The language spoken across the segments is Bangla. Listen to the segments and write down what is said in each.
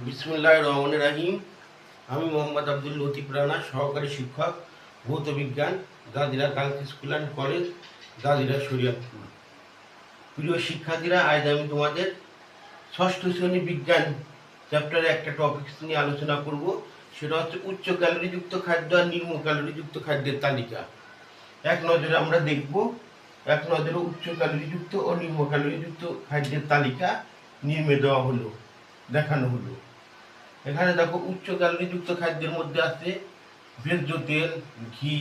বিসমিল্লাহির রহমানির রহিম। আমি মোহাম্মদ আব্দুল লতিফ রানা, সহকারী শিক্ষক, ভৌত বিজ্ঞান, Gazira girls school and college, Gazira Shariatpur. প্রিয় শিক্ষার্থীরা, আজ আমি তোমাদের ষষ্ঠ শ্রেণী বিজ্ঞান চ্যাপ্টারে একটা টপিক নিয়ে আলোচনা করব। সেটা হচ্ছে উচ্চ ক্যালোরিযুক্ত খাদ্য আর নিম্ন ক্যালোরিযুক্ত খাদ্যের তালিকা। এক নজরে আমরা দেখব, এক নজরে উচ্চ ক্যালোরিযুক্ত ও নিম্ন ক্যালোরিযুক্ত খাদ্যের তালিকা নির্মে দেওয়া হলো, দেখানো হলো। এখানে দেখো, উচ্চ ক্যালোরিযুক্ত খাদ্যের মধ্যে আছে ভেজ্য তেল, ঘি,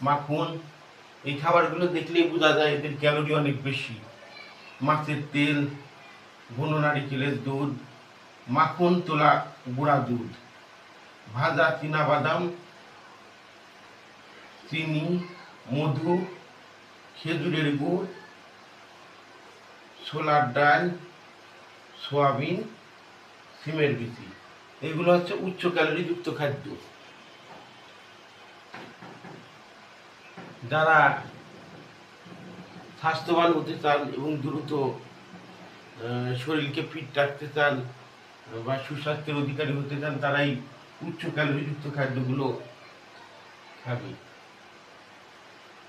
মাখন। এই খাবারগুলো দেখলেই বোঝা যায় এদের ক্যালোরি অনেক বেশি। মাছের তেল, ঘন নারিকেলের দুধ, মাখন তোলা গুঁড়া দুধ, ভাজা চীনাবাদাম, চিনি, মধু, খেজুরের গুড়, ছোলার ডাল, সয়াবিন, সিমের বিচি। এগুলো হচ্ছে উচ্চ ক্যালোরিযুক্ত খাদ্য। যারা স্বাস্থ্যবান হতে চান এবং দ্রুত শরীরকে ফিট রাখতে চান বা সুস্বাস্থ্যের অধিকারী হতে চান, তারাই উচ্চ ক্যালোরিযুক্ত খাদ্যগুলো খাবে।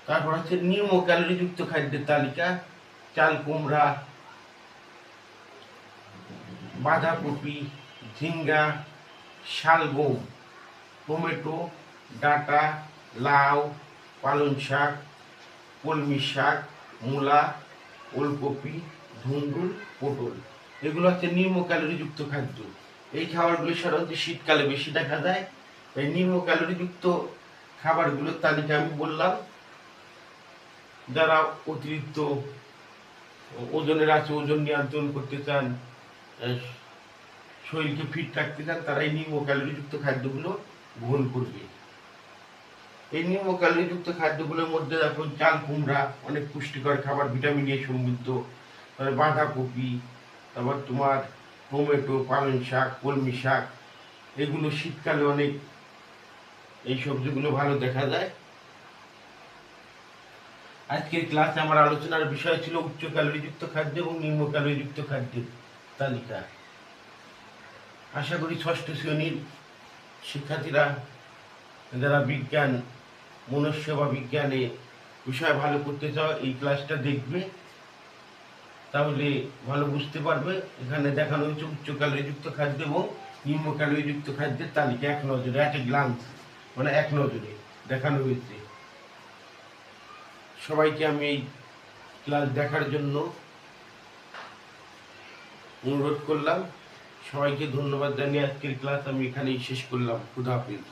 তারপর হচ্ছে নিম্ন ক্যালোরিযুক্ত খাদ্যের তালিকা। চাল কুমড়া, বাঁধাকপি, ঝিঙ্গা, শালগম, টমেটো, ডাঁটা, লাউ, পালং শাক, কলমি শাক, মূলা, ওলকপি, ধুন্দুল, পটল। এগুলো হচ্ছে নিম্ন ক্যালোরিযুক্ত খাদ্য। এই খাবারগুলো সাধারণত শীতকালে বেশি দেখা যায়। এই নিম্ন ক্যালোরিযুক্ত খাবারগুলোর তালিকা আমি বললাম। যারা অতিরিক্ত ওজনের আছে, ওজন নিয়ন্ত্রণ করতে চান, শরীরকে ফিট রাখতে চান, তারা এই নিম্ন ক্যালোরিযুক্ত খাদ্যগুলো গ্রহণ করবে। এই নিম্ন ক্যালোরিযুক্ত খাদ্যগুলোর মধ্যে দেখো, চাল কুমড়া অনেক পুষ্টিকর খাবার, ভিটামিন এ সমৃদ্ধ। তারপরে বাঁধাকপি, তারপর তোমার টমেটো, পালং শাক, কলমি শাক, এগুলো শীতকালে অনেক, এই সবজিগুলো ভালো দেখা যায়। আজকের ক্লাসে আমার আলোচনার বিষয় ছিল উচ্চ ক্যালোরিযুক্ত খাদ্য এবং নিম্ন ক্যালোরিযুক্ত খাদ্যের তালিকা। আশা করি ষষ্ঠ শ্রেণীর শিক্ষার্থীরা যারা বিজ্ঞান, মনুষ্য বা বিজ্ঞানে বিষয় ভালো করতে চাও, এই ক্লাসটা দেখবে, তাহলে ভালো বুঝতে পারবে। এখানে দেখানো হয়েছে উচ্চ ক্যালোরিযুক্ত খাদ্য এবং নিম্ন ক্যালোরিযুক্ত খাদ্যের তালিকা এক নজরে, এক গ্লান্স, মানে এক নজরে দেখানো হয়েছে। সবাইকে আমি এই ক্লাস দেখার জন্য অনুরোধ করলাম। সবাইকে ধন্যবাদ জানিয়ে আজকের ক্লাস আমি এখানেই শেষ করলাম। খুদা হাফেজ।